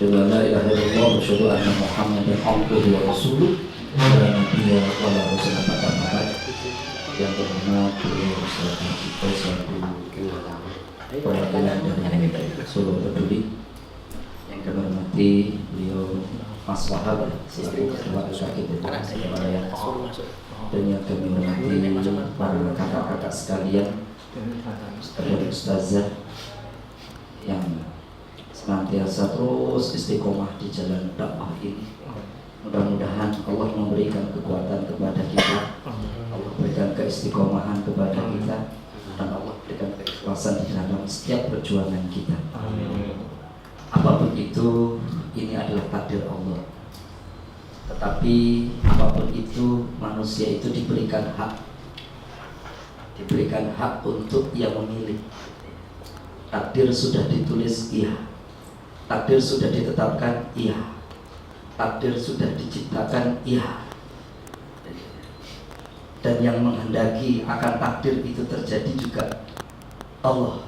Asyhadu an la ilaha illallah wa asyhadu anna Muhammadan abduhu wa rasuluh. La nabiyya wa la rasula ba'da. Yang terhormat beliau Ustaz kita selaku perwakilan dari Solo Peduli. Yang kami hormati beliau Mas Wahab selaku ketua SKKP Surabaya. Dan yang kami hormati para kakak-kakak sekalian, ustazah yang senantiasa terus istiqomah di jalan dakwah ini. Mudah-mudahan Allah memberikan kekuatan kepada kita, Allah berikan keistiqomahan kepada kita, dan Allah berikan keikhlasan di dalam setiap perjuangan kita. Apapun itu, ini adalah takdir Allah. Tetapi apapun itu, manusia itu diberikan hak untuk yang memilih. Takdir sudah ditulis, iya. Takdir sudah ditetapkan, iya. Takdir sudah diciptakan, iya. Dan yang menghendaki akan takdir itu terjadi juga Allah.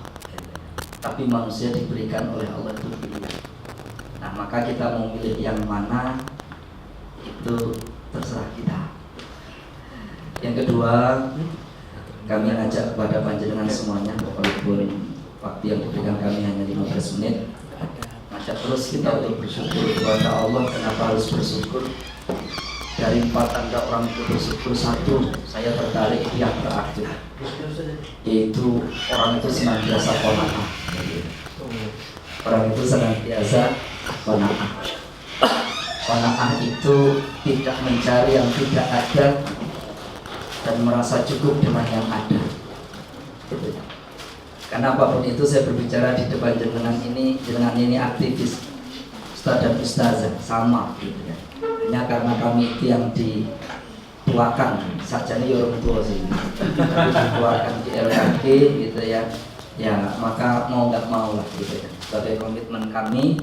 Tapi manusia diberikan oleh Allah itu pilihan. Nah, maka kita mau milih yang mana itu terserah kita. Yang kedua, kami ngajak kepada panjenengan semuanya, walaupun waktu yang diberikan kami hanya 15 menit, ngajak terus kita untuk bersyukur kepada Allah. Kenapa harus bersyukur? Dari 4 tanda orang itu bersyukur, satu, saya tertarik yang terakhir, yaitu orang itu senantiasa qanaah. Orang itu senantiasa qanaah. Qanaah itu tidak mencari yang tidak ada dan merasa cukup dengan yang ada. Karena apapun itu, saya berbicara di depan jenengan ini aktivis, ustaz dan ustazah sama gitu ya. Hanya karena kami itu yang dituakan, sajane ya orang tua sih, tapi dituakan di LKG gitu ya. Ya maka mau nggak mau lah gitu ya. Sebagai komitmen kami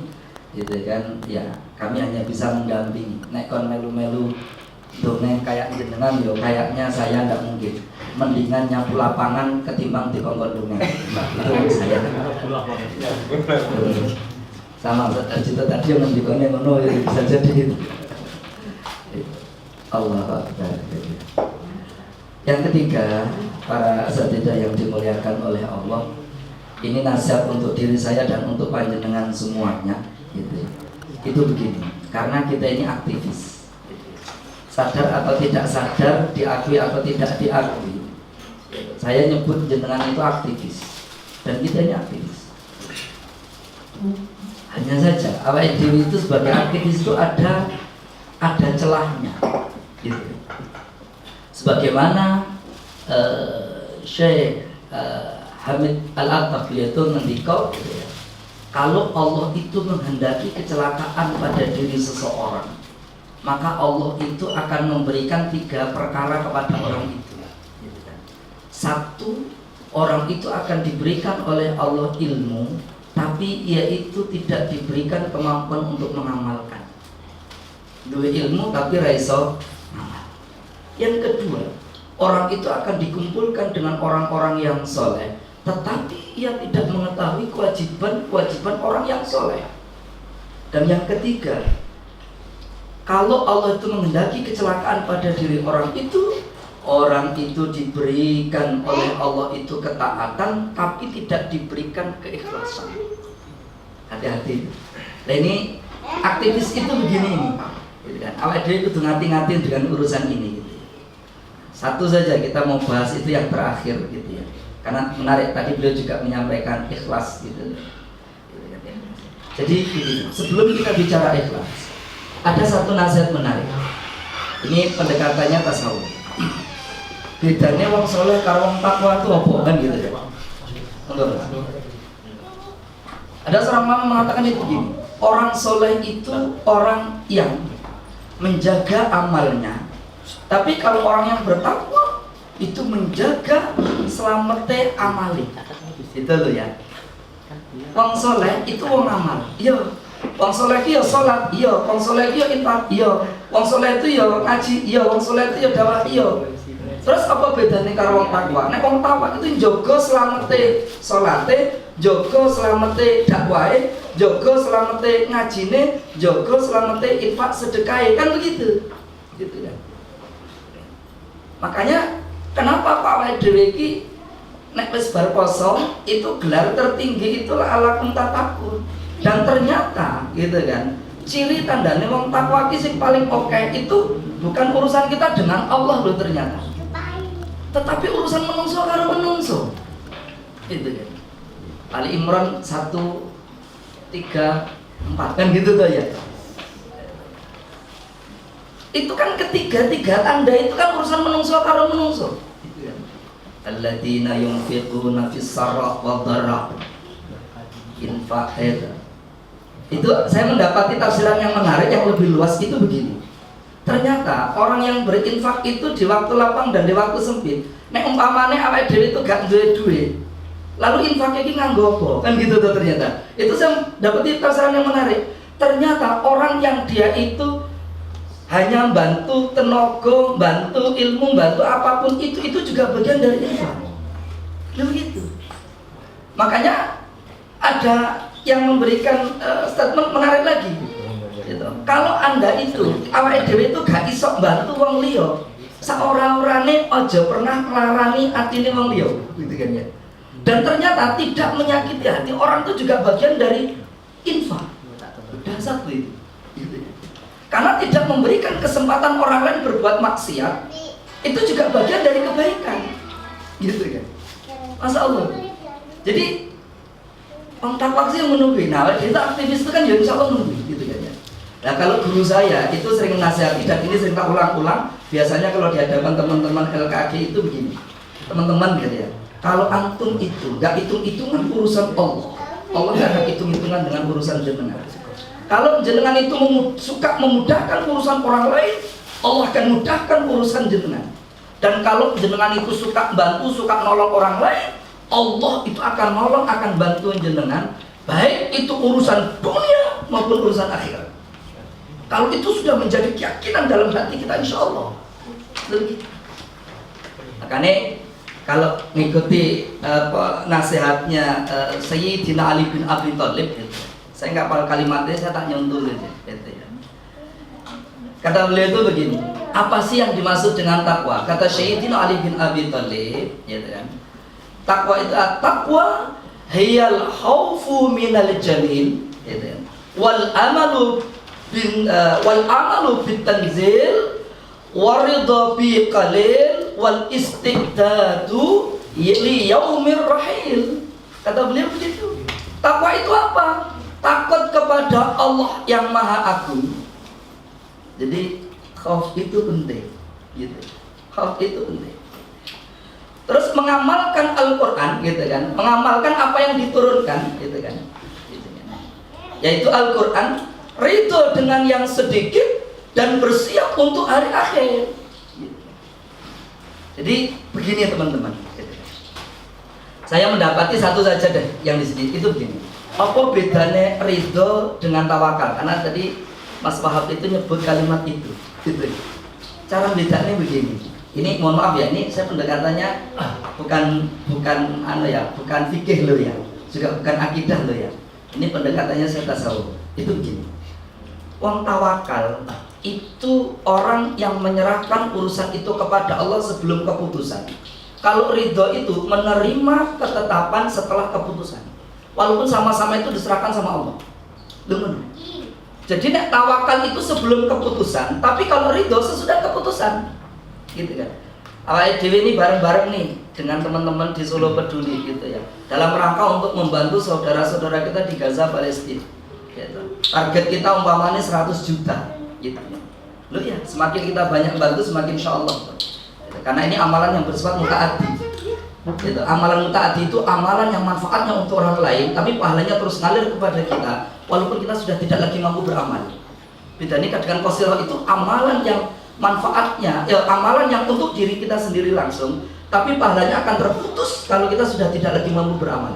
gitu kan, ya kami hanya bisa mendampingi. Nek kon melu-melu dongeng kayak jenengan, yo kayaknya saya nggak mungkin. Mendingan nyapu lapangan ketimbang dikongkon dongeng. Itu saya. Sama cita tadi yang mendikone ngono ya bisa jadi itu. Allah Akbar. Yang ketiga, para asatidzah yang dimuliakan oleh Allah, ini nasihat untuk diri saya dan untuk panjenengan semuanya gitu. Itu begini, karena kita ini aktivis, sadar atau tidak sadar, diakui atau tidak diakui, saya nyebut jenengan itu aktivis, dan kita ini aktivis. Hanya saja awal diri itu sebagai aktivis itu ada celahnya gitu. Sebagaimana Syekh Hamid Al-Attaf itu ngendika gitu ya, kalau Allah itu menghendaki kecelakaan pada diri seseorang, maka Allah itu akan memberikan 3 perkara kepada orang itu gitu kan. Satu, orang itu akan diberikan oleh Allah ilmu, tapi ia itu tidak diberikan kemampuan untuk mengamalkan. Dua ilmu tapi raiso amal. Yang kedua, orang itu akan dikumpulkan dengan orang-orang yang soleh, tetapi ia tidak mengetahui kewajiban orang yang soleh. Dan yang ketiga, kalau Allah itu menghendaki kecelakaan pada diri orang itu diberikan oleh Allah itu ketaatan, tapi tidak diberikan keikhlasan. Hati-hati. Nah ini aktivis itu begini ini, gitu kan? Awak dia itu ngati-ngati dengan urusan ini. Gitu. Satu saja kita mau bahas itu yang terakhir, gitu ya. Karena menarik tadi beliau juga menyampaikan ikhlas, gitu. Jadi sebelum kita bicara ikhlas, ada satu nasihat menarik. Ini pendekatannya tasawuf. Bedanya wong soleh karo wong takwa itu apa kan gitu ya. Ada seorang ulama mengatakan itu begini, orang soleh itu orang yang menjaga amalnya. Tapi kalau orang yang bertakwa itu menjaga selamete amali. Itu loh ya. Wong soleh itu wong amal. Iya. Wong soleh itu ya sholat, iya. Wong soleh itu ya infak, iya. Wong soleh itu ya ngaji, iya. Wong soleh itu ya dakwah, iya. Terus apa bedanya karo wong takwa? Nek wong takwa itu njogo slamete salate, njogo slamete dakwahe, njogo slamete ngajine, njogo slamete infak sedekahe, kan begitu. Gitu kan. Makanya kenapa Pak awake dhewe iki nek wis bar poso itu gelar tertinggi itulah alakum tatakur. Dan ternyata gitu kan, ciri tandanya wong takwa ki sing paling oke itu bukan urusan kita dengan Allah loh ternyata, tetapi urusan menungso karo menungso. Gitu kan. Ali Imran 1:3-4 kan gitu tuh ya. Itu kan ketiga tanda itu kan urusan menungso karo menungso. Gitu kan. Alladzina yunfiquna fis sarra wa dharra. Infaq itu saya mendapati tafsiran yang menarik yang lebih luas itu begini. Ternyata orang yang berinfak itu di waktu lapang dan di waktu sempit. Nek umpamane awake dhewe itu gak duwe duit, lalu infaknya iki nganggo apa? Kan gitu tuh ternyata. Itu saya dapati tafsiran yang menarik. Ternyata orang yang dia itu hanya bantu tenaga, bantu ilmu, bantu apapun itu juga bagian dari infak. Begitu. Makanya ada yang memberikan statement menarik lagi. Gitu. Kalau Anda itu awake dhewe itu gak iso bantu wong liya, saora-orane aja pernah nglarani atine wong liya, gitu kan ya. Dan ternyata tidak menyakiti hati orang itu juga bagian dari infak. Dasar itu. Gitu. Karena tidak memberikan kesempatan orang lain berbuat maksiat, itu juga bagian dari kebaikan. Gitu kan. Masya Allah. Jadi orang takwa sih yang menunggu. Nah, kita aktivis itu kan ya insya Allah menunggu, gitu kan ya. Nah, kalau guru saya itu sering menasihati dan ini sering tak ulang-ulang. Biasanya kalau di hadapan teman-teman LKG itu begini, teman-teman gitu ya. Kalau antum itu nggak hitung-hitungan urusan Allah, Allah nggak akan hitung-hitungan dengan urusan jenengan. Kalau jenengan itu suka memudahkan urusan orang lain, Allah akan mudahkan urusan jenengan. Dan kalau jenengan itu suka bantu, suka nolong orang lain, Allah itu akan nolong, akan bantuin jenengan, baik itu urusan dunia maupun urusan akhirat. Kalau itu sudah menjadi keyakinan dalam hati kita, insya Allah. Makanya kalau mengikuti nasihatnya Sayyidina Ali bin Abi Thalib, saya nggak hafal kalimatnya, saya tak nyontul gitu ya. Kata beliau itu begini, apa sih yang dimaksud dengan takwa? Kata Sayyidina Ali bin Abi Thalib, gitu kan. Takwa itu takwa hiyal khaufu minal jalil, gitu ya. Wal amalu bit tanzil waridha bi qalil wal istidadu li yaumir rahil. Kata beliau begitu. Takwa itu apa? Takut kepada Allah yang Maha Agung. Jadi khauf itu penting, gitu. Khauf itu penting. Terus mengamalkan Al-Quran, gitu kan, mengamalkan apa yang diturunkan, gitu kan, yaitu Al-Quran, ridho dengan yang sedikit dan bersiap untuk hari akhir. Jadi begini teman-teman, saya mendapati satu saja deh yang di sini itu begini. Apa bedanya ridho dengan tawakal? Karena tadi Mas Wahab itu nyebut kalimat itu, gitu. Cara bedanya begini. Ini mohon maaf ya, ini saya pendekatannya bukan fikih lo ya, juga bukan akidah lo ya. Ini pendekatannya saya tasawuf. Itu begini. Wong tawakal itu orang yang menyerahkan urusan itu kepada Allah sebelum keputusan. Kalau ridho itu menerima ketetapan setelah keputusan, walaupun sama-sama itu diserahkan sama Allah. Dengar. Jadi nek tawakal itu sebelum keputusan, tapi kalau ridho sesudah keputusan. Gitu kan. Awake dhewe ini bareng-bareng nih dengan teman-teman di Solo Peduli gitu ya. Dalam rangka untuk membantu saudara-saudara kita di Gaza Palestina. Gitu. Target kita umpamanya 100 juta gitu. Loh ya, semakin kita banyak bantu semakin insyaallah. Gitu. Karena ini amalan yang bersifat mutaati. Gitu. Amalan mutaati itu amalan yang manfaatnya untuk orang lain tapi pahalanya terus ngalir kepada kita walaupun kita sudah tidak lagi mampu beramal. Bedanya dengan qasirah itu amalan yang manfaatnya, amalan yang untuk diri kita sendiri langsung, tapi pahalanya akan terputus kalau kita sudah tidak lagi mampu beramal.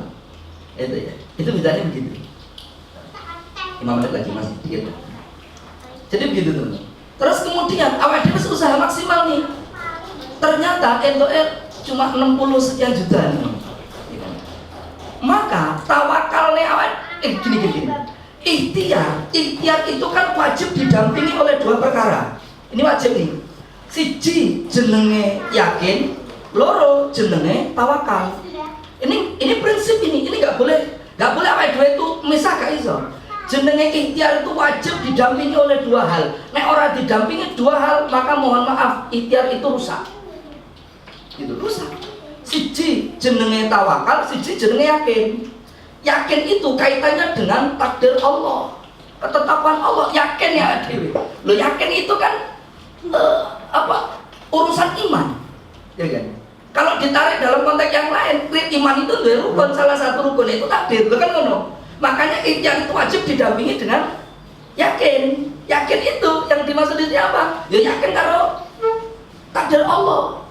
Itu ya, itu bedanya begitu. 5 menit lagi mas, gitu. Jadi begitu teman. Terus kemudian awal dia usaha maksimal nih. ternyata cuma 60 sekian juta nih. Maka tawakalnya gini. Ikhtiar itu kan wajib didampingi oleh dua perkara. Ini wajib nih. Siji jenenge yakin, loro jenenge tawakal. Ini prinsip ini nggak boleh awake dhewe itu misah gak iso. Jenenge ikhtiar itu wajib didampingi oleh dua hal. Nek ora didampingi dua hal, maka mohon maaf, ikhtiar itu rusak. Itu rusak. Siji jenenge tawakal, siji jenenge yakin. Yakin itu kaitannya dengan takdir Allah, ketetapan Allah. Yakin ya dewi. Lo yakin itu kan urusan iman, ya kan? Kalau ditarik dalam konteks yang lain, iman itu dua rukun, salah satu rukun itu takdir, bukan ngono. Makanya ikhtiar itu wajib didampingi dengan yakin. Yakin itu yang dimaksud itu apa? Ya yakin karo takdir Allah.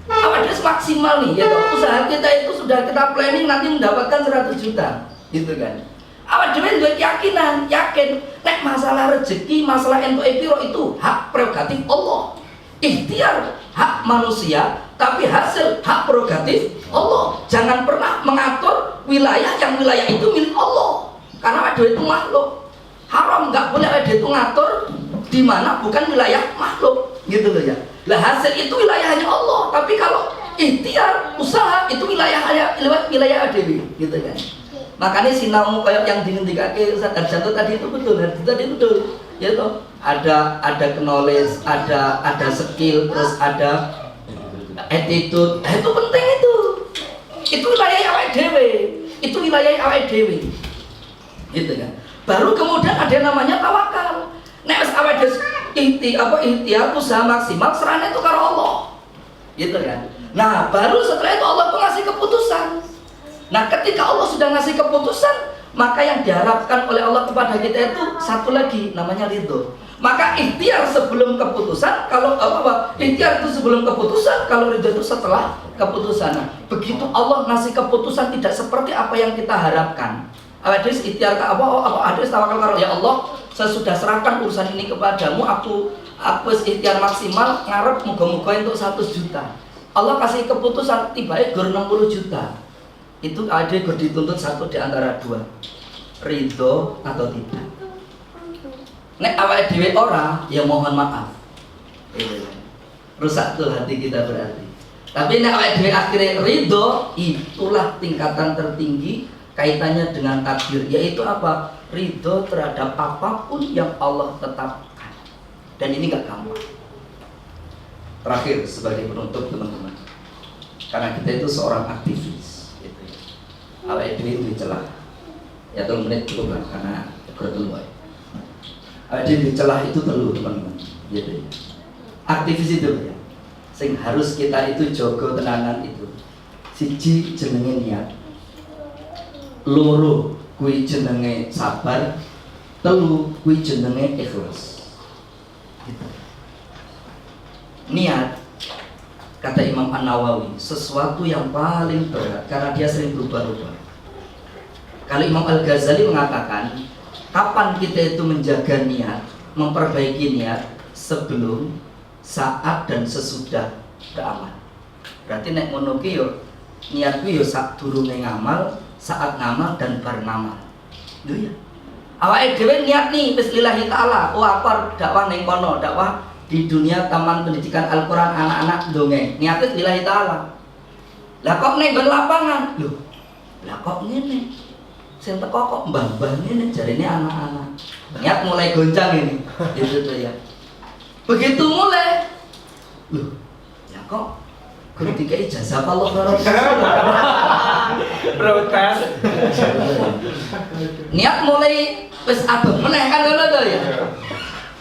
Awalnya maksimal nih, yaitu usaha kita itu sudah kita planning nanti mendapatkan 100 juta, gitu kan? Awalnya dua keyakinan, yakin. Nek masalah rezeki, masalah ento epiro itu hak prerogatif Allah. Ikhtiar hak manusia, tapi hasil hak prerogatif Allah. Jangan pernah mengatur wilayah yang wilayah itu milik Allah, karena ada itu makhluk. Haram, nggak boleh ada itu ngatur di mana bukan wilayah makhluk, gitu loh ya. Lah hasil itu wilayahnya Allah, tapi kalau ikhtiar usaha itu wilayah adewi, gitu kan. Makanya sinau kayak yang dingendikake Ustaz Darjanto tadi itu betul, ya toh. Ada knowledge, ada skill, terus ada attitude. Itu penting itu. Itu wilayah awake dhewe. Itu wilayah awake dhewe. Gitu kan. Baru kemudian ada yang namanya tawakal. Nek wis awake dhewe ikhtiar usaha maksimal serane itu karo Allah. Gitu kan. Nah, baru setelah itu Allah pun ngasih keputusan. Nah, ketika Allah sudah ngasih keputusan, maka yang diharapkan oleh Allah kepada kita itu satu lagi, namanya ridho. Maka ikhtiar sebelum keputusan, kalau ikhtiar itu sebelum keputusan, kalau ridho itu setelah keputusan. Nah, begitu Allah ngasih keputusan tidak seperti apa yang kita harapkan. Hadis ikhtiar hadis tawakal karo ya Allah, saya sudah serahkan urusan ini kepadamu, aku ikhtiar maksimal ngarep muga-muga untuk 100 juta. Allah kasih keputusan tiba-tiba gur 60 juta. Itu ada gur dituntut satu di antara dua, ridho atau tidak. Nek awake dhewe ora, ya mohon maaf. Rusak tuh hati kita berarti. Tapi nek awake dhewe akhirnya ridho, itulah tingkatan tertinggi kaitannya dengan takdir, yaitu apa? Ridho terhadap apapun yang Allah tetapkan. Dan ini gak gampang. Terakhir sebagai penutup teman-teman, karena kita itu seorang aktivis, gitu ya. Awake dhewe itu celah. Ya 3 menit cukup lah, karena berdulu. Awake dhewe celah itu telu teman-teman, gitu ya. Aktivis itu ya, sing harus kita itu jogo tenanan itu. Siji jenenge niat, loro kuwi jenenge sabar, telu kuwi jenenge ikhlas. Gitu. Niat, kata Imam An-Nawawi, sesuatu yang paling berat karena dia sering berubah-ubah. Kalau Imam Al-Ghazali mengatakan, kapan kita itu menjaga niat, memperbaiki niat sebelum, saat dan sesudah beramal. Berarti nek ngono ki yo niat ku yo sak durunge ngamal, saat ngamal dan bar ngamal. Lho ya. Awake dhewe niat nih wis lillahi taala, aku dakwah ning kono, dakwah di dunia taman pendidikan Al-Qur'an anak-anak dongeng. Niate lillahi taala. Lah kok ning nggon lapangan? Lho. Lah kok ngene? Sing teko kok mbah-mbah ngene jarine anak-anak. Niat mulai goncang ini. Gitu tuh ya. Begitu mulai, loh, ya kok kudu dikai ijazah Allah karo protes. Niat mulai wis abang meneh kan ngono to ya.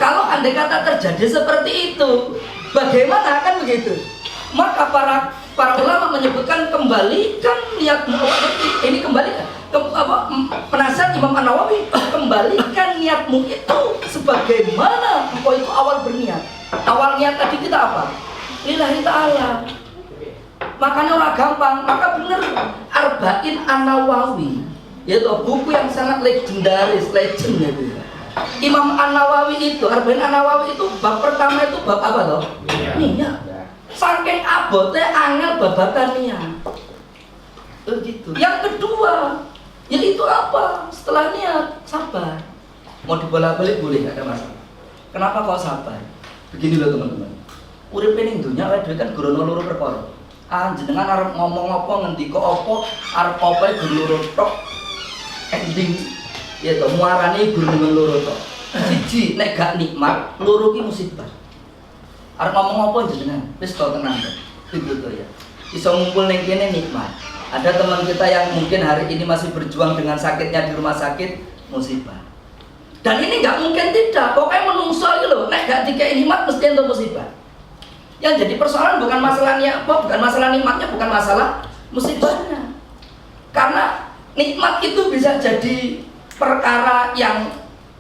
Kalau andai kata terjadi seperti itu, bagaimana kan begitu? Maka para ulama menyebutkan kembalikan niatmu. Ini kembalikan penasihat Imam An-Nawawi, kembalikan niatmu itu sebagaimana engkau itu awal berniat. Awal niat tadi kita apa? Lillahi ta'ala. Makanya orang gampang. Maka benar Arba'in An-Nawawi, yaitu buku yang sangat legendaris, legend itu. Imam An-Nawawi itu, Arba'in An-Nawawi itu bab pertama itu bab apa toh? Niat. saking abote angel babakan niat. Begitu. Yang kedua, yaitu apa? Setelah niat, sabar. Mau dibolak-balik boleh, nggak ada masalah. Kenapa kok sabar? Begini loh teman-teman. Urip ning dunya awake dhewe kan guru loro perkara. Jenengan arep ngomong apa, ngendika apa, arep apa guru loro tok. Ending ya to muarane guru loro tok. Siji nek gak nikmat, loro ki musibah. Arep ngomong apa jenengan? Wis to tenang to. Gitu to ya. Iso ngumpul ning kene nikmat. Ada teman kita yang mungkin hari ini masih berjuang dengan sakitnya di rumah sakit, musibah. Dan ini nggak mungkin tidak. Pokoknya menungso iki lho, nek gak dikei nikmat mesti ento musibah. Yang jadi persoalan bukan masalahnya apa, bukan masalah nikmatnya, bukan masalah musibahnya. Karena nikmat itu bisa jadi perkara yang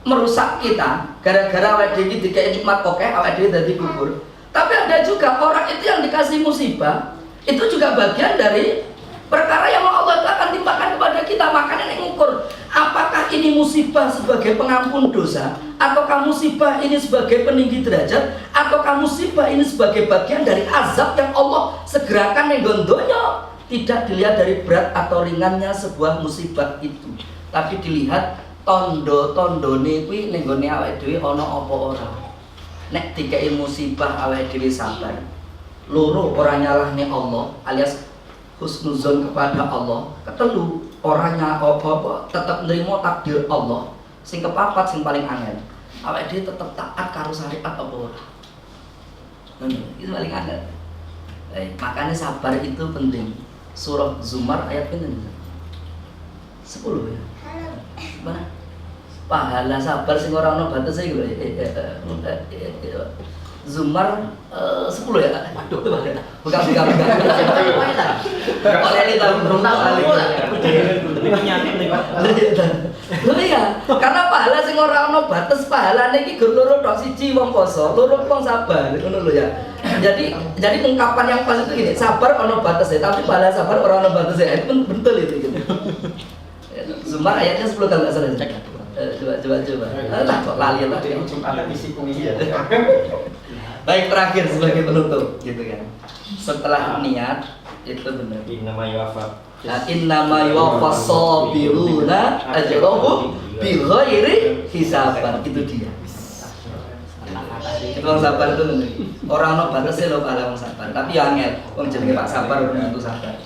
merusak kita. Gara-gara awake dhewe dikei nikmat oke, awake dhewe dadi gugur. Tapi ada juga orang itu yang dikasih musibah, itu juga bagian dari perkara yang Allah akan timpakan kepada kita. Makanya nek ngukur apakah ini musibah sebagai pengampun dosa, ataukah musibah ini sebagai peninggi derajat, ataukah musibah ini sebagai bagian dari azab yang Allah segerakan ning donya. Tidak dilihat dari berat atau ringannya sebuah musibah itu, tapi dilihat tondo-tondone kuwi ning gone awake dhewe ana apa ora. Nek dikei musibah awake dhewe sabar, loro ora nyalahne Allah alias husnuzon kepada Allah, ketelu orangnya apa tetap nerima takdir Allah. Sing kepapat sing paling angel, awake dhewe tetep taat karo syariat apa ora. Itu paling angel. Makanya sabar itu penting. Surah Zumar ayat pinten? 10 ya. Mana? Pahala sabar sing ora ono batese iki lho. Zumar 10 ya? Waduh, bukan. Oleh ini tahu belum tahu lah. Ya, karena pahala sing ora ono batas, pahalane iki gur loro tok, siji wong poso, loro wong sabar, ngono lho ya. Jadi ungkapan yang pas itu gini, sabar ono batas ya, tapi pahala sabar ora ono batas ya. Itu betul itu gitu. Zumar ayatnya 10 kalau enggak salah. Coba. Lah kok lali lah. Ada isi kuliah. Baik, terakhir sebagai penutup gitu kan. Setelah niat itu benar. Innama yuwaffas sabiruna ajrahum bighairi hisab. Itu dia. Itu orang sabar itu benar. Orang no batasnya lo pahala orang sabar. Tapi yang angel, orang jenenge Pak Sabar benar itu sabar.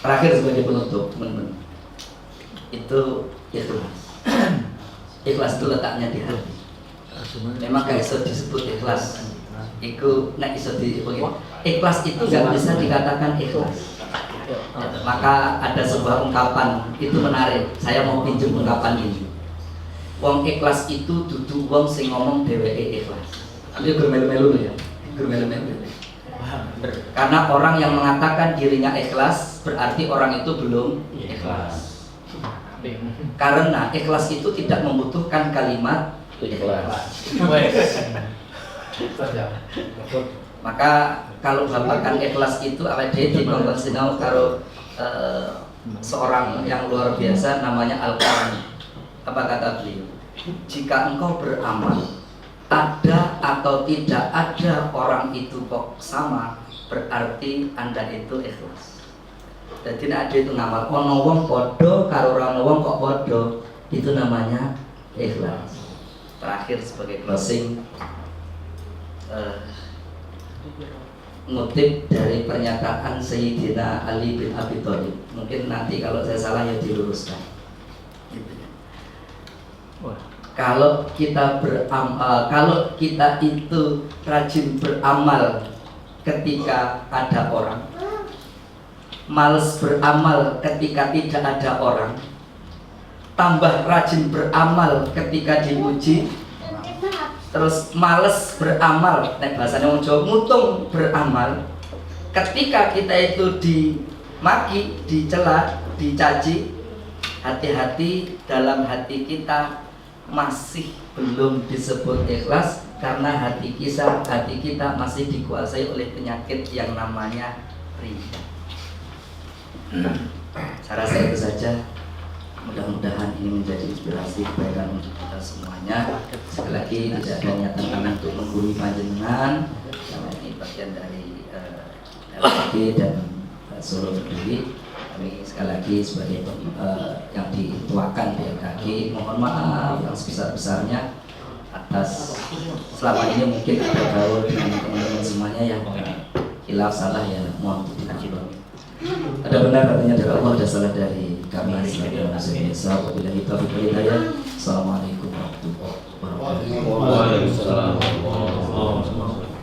Terakhir sebagai penutup, teman-teman. Itu ikhlas. Ikhlas itu letaknya di hati. Memang gak bisa disebut ikhlas. Iku nek iso ikhlas itu gak bisa dikatakan ikhlas. Maka ada sebuah ungkapan itu menarik. Saya mau pinjam ungkapan ini. Wong ikhlas itu dudu wong sing ngomong dheweke ikhlas. Tapi gur melu-melu ya. Gur melu-melu. Karena orang yang mengatakan dirinya ikhlas berarti orang itu belum ikhlas. Karena ikhlas itu tidak membutuhkan kalimat ikhlas. Maka kalau babakan ikhlas itu awake dhewe dikongkon sinau karo seorang yang luar biasa namanya Al-Qarni. Apa kata beliau? Jika engkau beramal ada atau tidak ada orang itu kok sama, berarti Anda itu ikhlas. Jadi nek ada itu ngamal ono wong padha karo ora ono wong kok padha, itu namanya ikhlas. Terakhir sebagai closing, ngutip dari pernyataan Sayyidina Ali bin Abi Thalib. Mungkin nanti kalau saya salah ya diluruskan. Kalau kita kalau kita itu rajin beramal ketika ada orang, males beramal ketika tidak ada orang, tambah rajin beramal ketika diuji, terus males beramal, nek bahasanya wong Jawa mutung beramal ketika kita itu dimaki, dicela, dicaci, hati-hati dalam hati kita masih belum disebut ikhlas, karena hati kita masih dikuasai oleh penyakit yang namanya riya. Saya rasa itu saja. Mudah-mudahan ini menjadi inspirasi kebaikan untuk kita semuanya. Sekali lagi tidak ada niatan kami untuk menggurui panjenengan. ini bagian dari LPG dan Solo Peduli. Kami sekali lagi sebagai yang dituakan BMKG mohon maaf yang sebesar-besarnya atas selama ini mungkin ada gaul dengan teman-teman semuanya yang hilaf salah, ya mohon dimaklumi. Ada benar katanya dari Allah, ada salah dari kami sebagai manusia biasa. Wabillahi taufiq wal hidayah. Assalamualaikum warahmatullahi wabarakatuh. Waalaikumsalam warahmatullahi wabarakatuh.